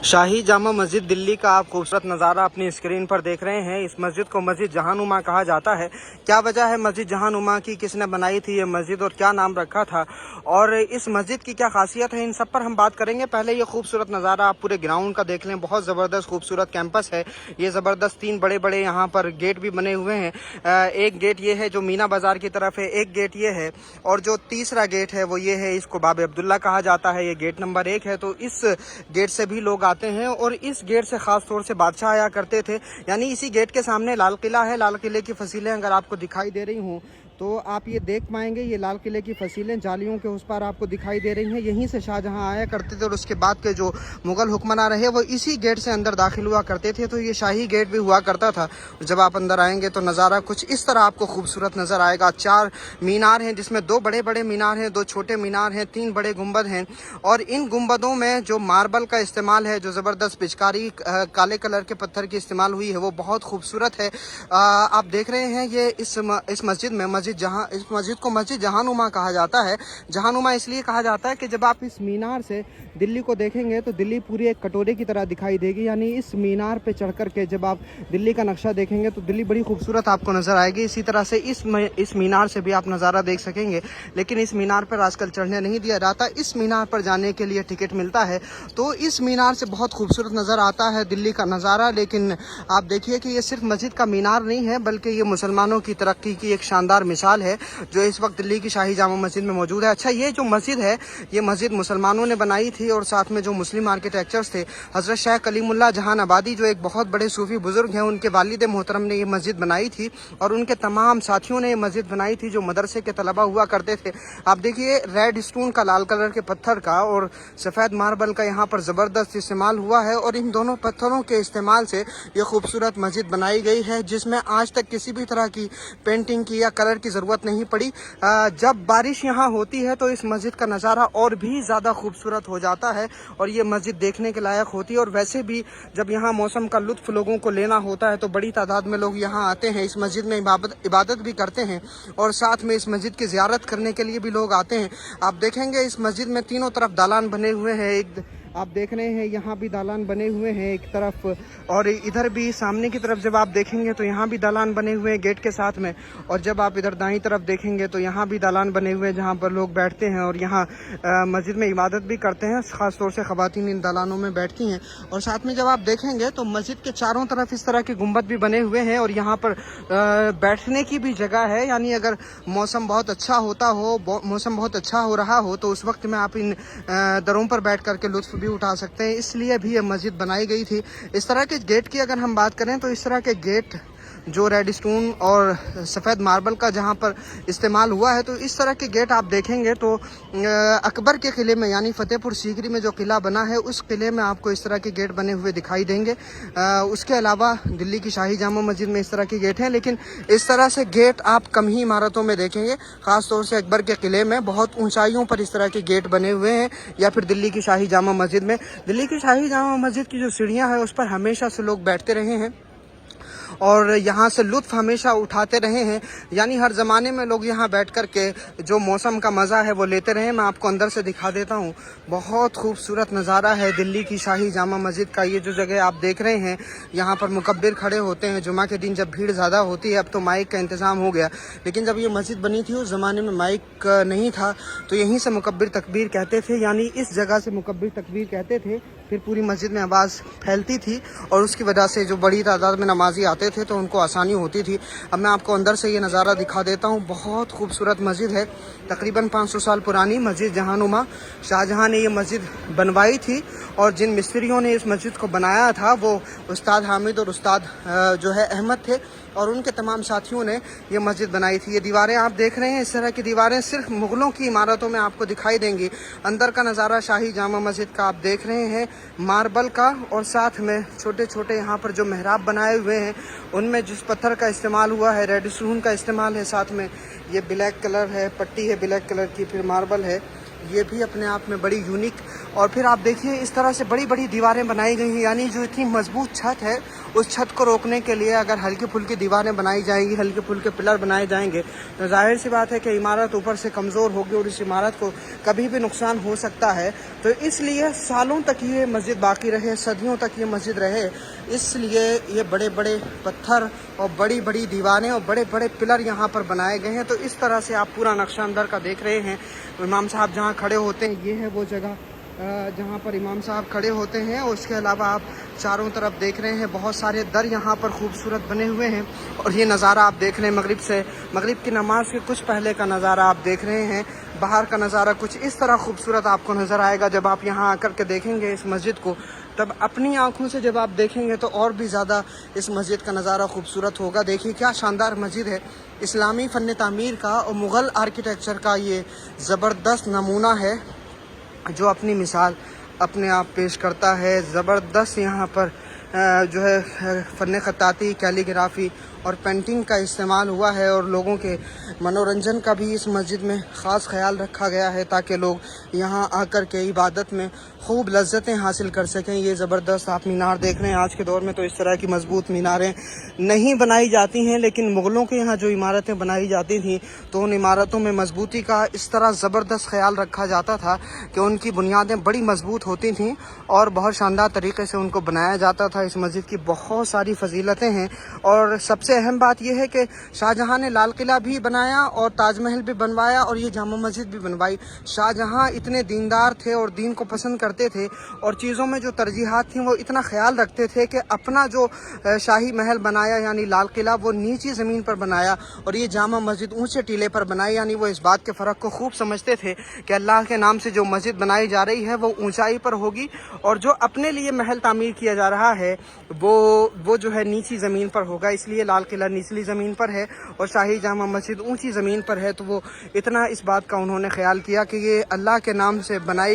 शाही जामा मस्जिद दिल्ली का आप खूबसूरत नज़ारा अपनी स्क्रीन पर देख रहे हैं। इस मस्जिद को मस्जिद जहानुमा कहा जाता है। क्या वजह है मस्जिद जहानुमा की, किसने बनाई थी ये मस्जिद और क्या नाम रखा था, और इस मस्जिद की क्या खासियत है, इन सब पर हम बात करेंगे। पहले ये खूबसूरत नज़ारा आप पूरे ग्राउंड का देख लें। बहुत ज़बरदस्त खूबसूरत कैंपस है ये, ज़बरदस्त 3 बड़े बड़े यहाँ पर गेट भी बने हुए हैं। एक गेट ये है जो मीना बाज़ार की तरफ है, एक गेट ये है, और जो तीसरा गेट है वो ये है, इसको बाब अब्दुल्ला कहा जाता है। ये गेट नंबर 1 है। तो इस गेट से भी लोग आते हैं और इस गेट से खास तौर से बादशाह आया करते थे। यानी इसी गेट के सामने लाल किला है। लाल किले की फसीलें अगर आपको दिखाई दे रही हूँ तो आप ये देख पाएंगे, ये लाल किले की फसीलें जालियों के उस पार आपको दिखाई दे रही हैं। यहीं से शाहजहां आया करते थे और उसके बाद के जो मुगल हुक्मरान रहे वो इसी गेट से अंदर दाखिल हुआ करते थे। तो ये शाही गेट भी हुआ करता था। जब आप अंदर आएंगे तो नज़ारा कुछ इस तरह आपको खूबसूरत नज़र आएगा। 4 मीनार हैं, जिसमें 2 बड़े बड़े मीनार हैं, 2 छोटे मीनार हैं, 3 बड़े गुंबद हैं, और इन गुंबदों में जो मार्बल का इस्तेमाल है, जो ज़बरदस्त पिचकारी काले कलर के पत्थर की इस्तेमाल हुई है, वो बहुत खूबसूरत है। आप देख रहे हैं ये इस मस्जिद में इस मस्जिद को मस्जिद जहानुमा कहा जाता है। जहानुमा इसलिए कहा जाता है कि जब आप इस मीनार से दिल्ली को देखेंगे तो दिल्ली पूरी एक कटोरे की तरह दिखाई देगी। यानी इस मीनार पे चढ़ कर के जब आप दिल्ली का नक्शा देखेंगे तो दिल्ली बड़ी खूबसूरत आपको नज़र आएगी। इसी तरह से इस मीनार से भी आप नज़ारा देख सकेंगे। लेकिन इस मीनार पर आजकल चढ़ने नहीं दिया जाता। इस मीनार पर जाने के लिए टिकट मिलता है। तो इस मीनार से बहुत खूबसूरत नज़र आता है दिल्ली का नज़ारा। लेकिन आप देखिए कि ये सिर्फ मस्जिद का मीनार नहीं है, बल्कि ये मुसलमानों की तरक्की की एक शानदार मिसाल है जो इस वक्त दिल्ली की शाही जामा मस्जिद में मौजूद है। अच्छा, ये जो मस्जिद है ये मस्जिद मुसलमानों ने बनाई थी, और साथ में जो मुस्लिम आर्किटेक्चर्स थे, हज़रत शेख कलीमुल्लाह जहान आबादी जो एक बहुत बड़े सूफी बुजुर्ग हैं, उनके वालिद मोहतरम ने ये मस्जिद बनाई थी, और उनके तमाम साथियों ने ये मस्जिद बनाई थी जो मदरसे के तलबा हुआ करते थे। आप देखिए रेड स्टोन का, लाल कलर के पत्थर का और सफ़ेद मार्बल का यहाँ पर ज़बरदस्त इस्तेमाल हुआ है, और इन दोनों पत्थरों के इस्तेमाल से ये खूबसूरत मस्जिद बनाई गई है, जिसमें आज तक किसी भी तरह की पेंटिंग की या कलर की ज़रूरत नहीं पड़ी। जब बारिश यहाँ होती है तो इस मस्जिद का नज़ारा और भी ज़्यादा खूबसूरत हो जाता है और ये मस्जिद देखने के लायक होती है। और वैसे भी जब यहाँ मौसम का लुत्फ़ लोगों को लेना होता है तो बड़ी तादाद में लोग यहाँ आते हैं, इस मस्जिद में इबादत भी करते हैं, और साथ में इस मस्जिद की ज़ियारत करने के लिए भी लोग आते हैं। आप देखेंगे इस मस्जिद में तीनों तरफ दालान बने हुए हैं। एक आप देख रहे हैं यहाँ भी दालान बने हुए हैं एक तरफ, और इधर भी सामने की तरफ जब आप देखेंगे तो यहाँ भी दालान बने हुए हैं गेट के साथ में, और जब आप इधर दाईं तरफ देखेंगे तो यहाँ भी दालान बने हुए हैं जहाँ पर लोग बैठते हैं और यहाँ मस्जिद में इबादत भी करते हैं। ख़ास तौर से ख़वातीन इन दालानों में बैठती हैं। और साथ में जब आप देखेंगे तो मस्जिद के चारों तरफ इस तरह के गुंबद भी बने हुए हैं, और यहाँ पर बैठने की भी जगह है। यानी अगर मौसम बहुत अच्छा होता हो, मौसम बहुत अच्छा हो रहा हो, तो उस वक्त में आप इन दरों पर बैठ करके लुत्फ़ भी उठा सकते हैं। इसलिए भी ये मस्जिद बनाई गई थी। इस तरह के गेट की अगर हम बात करें तो इस तरह के गेट जो रेड स्टोन और सफ़ेद मार्बल का जहाँ पर इस्तेमाल हुआ है, तो इस तरह के गेट आप देखेंगे तो अकबर के किले में यानी फ़तेहपुर सीकरी में जो किला बना है उस किले में आपको इस तरह के गेट बने हुए दिखाई देंगे। उसके अलावा दिल्ली की शाही जामा मस्जिद में इस तरह के गेट हैं, लेकिन इस तरह से गेट आप कम ही इमारतों में देखेंगे। ख़ास तौर से अकबर के किले में बहुत ऊंचाइयों पर इस तरह के गेट बने हुए हैं, या फिर दिल्ली की शाही जामा मस्जिद में। दिल्ली की शाही जामा मस्जिद की जो सीढ़ियाँ हैं उस पर हमेशा से लोग बैठते रहे हैं और यहाँ से लुत्फ़ हमेशा उठाते रहे हैं। यानी हर ज़माने में लोग यहाँ बैठ कर के जो मौसम का मज़ा है वो लेते रहे। मैं आपको अंदर से दिखा देता हूँ। बहुत खूबसूरत नज़ारा है दिल्ली की शाही जामा मस्जिद का। ये जो जगह आप देख रहे हैं यहाँ पर मुकब्बिर खड़े होते हैं जुमा के दिन जब भीड़ ज़्यादा होती है। अब तो माइक का इंतज़ाम हो गया, लेकिन जब ये मस्जिद बनी थी उस ज़माने में माइक नहीं था, तो यहीं से मुकब्बिर तकबीर कहते थे। यानी इस जगह से मुकब्बिर तकबीर कहते थे, फिर पूरी मस्जिद में आवाज़ फैलती थी और उसकी वजह से जो बड़ी तादाद में नमाजी आते थे तो उनको आसानी होती थी। अब मैं आपको अंदर से ये नज़ारा दिखा देता हूँ। बहुत खूबसूरत मस्जिद है, तकरीबन 500 साल पुरानी मस्जिद जहानुमा। शाहजहां ने ये मस्जिद बनवाई थी, और जिन मिस्त्रियों ने इस मस्जिद को बनाया था वो उस्ताद हामिद और उस्ताद जो है अहमद थे, और उनके तमाम साथियों ने ये मस्जिद बनाई थी। ये दीवारें आप देख रहे हैं, इस तरह की दीवारें सिर्फ मुग़लों की इमारतों में आपको दिखाई देंगी। अंदर का नज़ारा शाही जामा मस्जिद का आप देख रहे हैं, मार्बल का, और साथ में छोटे छोटे यहाँ पर जो मेहराब बनाए हुए हैं उनमें जिस पत्थर का इस्तेमाल हुआ है रेड स्टोन का इस्तेमाल है। साथ में ये ब्लैक कलर है, पट्टी है ब्लैक कलर की, फिर मार्बल है, ये भी अपने आप में बड़ी यूनिक। और फिर आप देखिए इस तरह से बड़ी बड़ी दीवारें बनाई गई हैं, यानी जो इतनी मजबूत छत है उस छत को रोकने के लिए अगर हल्की फुल्की दीवारें बनाई जाएंगी, हल्के फुल्के पिलर बनाए जाएंगे, तो जाहिर सी बात है कि इमारत ऊपर से कमज़ोर होगी और इस इमारत को कभी भी नुकसान हो सकता है। तो इसलिए सालों तक ये मस्जिद बाकी रहे, सदियों तक ये मस्जिद रहे, इसलिए ये बड़े बड़े पत्थर और बड़ी बड़ी दीवारें और बड़े बड़े पिलर यहाँ पर बनाए गए हैं। तो इस तरह से आप पूरा नक्शा अंदर का देख रहे हैं। इमाम साहब जहाँ खड़े होते हैं, ये है वो जगह जहाँ पर इमाम साहब खड़े होते हैं। और उसके अलावा आप चारों तरफ देख रहे हैं बहुत सारे दर यहाँ पर खूबसूरत बने हुए हैं। और ये नज़ारा आप देख रहे हैं मगरिब की नमाज के कुछ पहले का नज़ारा आप देख रहे हैं। बाहर का नज़ारा कुछ इस तरह खूबसूरत आपको नज़र आएगा। जब आप यहाँ आकर के देखेंगे इस मस्जिद को, तब अपनी आंखों से जब आप देखेंगे तो और भी ज़्यादा इस मस्जिद का नज़ारा खूबसूरत होगा। देखिए क्या शानदार मस्जिद है, इस्लामी फ़न तामीर का और मुग़ल आर्किटेक्चर का ये ज़बरदस्त नमूना है जो अपनी मिसाल अपने आप पेश करता है। ज़बरदस्त यहाँ पर जो है फ़न ख़त्ताती, कैलीग्राफी और पेंटिंग का इस्तेमाल हुआ है। और लोगों के मनोरंजन का भी इस मस्जिद में ख़ास ख्याल रखा गया है ताकि लोग यहाँ आकर के इबादत में खूब लज्जतें हासिल कर सकें। ये ज़बरदस्त आप मीनार देख रहे हैं। आज के दौर में तो इस तरह की मजबूत मीनारें नहीं बनाई जाती हैं, लेकिन मुग़लों के यहाँ जो इमारतें बनाई जाती थीं तो उन इमारतों में मजबूती का इस तरह ज़बरदस्त ख्याल रखा जाता था कि उनकी बुनियादें बड़ी मजबूत होती थीं और बहुत शानदार तरीके से उनको बनाया जाता था। इस मस्जिद की बहुत सारी फजीलतें हैं और सबसे अहम बात यह है कि शाहजहाँ ने लाल किला भी बनाया और ताज महल भी बनवाया और ये जामा मस्जिद भी बनवाई। शाहजहाँ इतने दीनदार थे और दीन को पसंद करते थे और चीज़ों में जो तरजीहात थी वो इतना ख्याल रखते थे कि अपना जो शाही महल बनाया यानी लाल किला वो नीची ज़मीन पर बनाया और ये जामा मस्जिद ऊंचे टीले पर बनाई। यानी वो इस बात के फ़र्क को खूब समझते थे कि अल्लाह के नाम से जो मस्जिद बनाई जा रही है वो ऊंचाई पर होगी और जो अपने लिए महल तामीर किया जा रहा है वो जो है नीची ज़मीन पर होगा। इसलिए लाल किला निचली ज़मीन पर है और शाही जामा मस्जिद ऊंची ज़मीन पर है। तो वो इतना इस बात का उन्होंने ख्याल किया कि ये अल्लाह के नाम से बनाई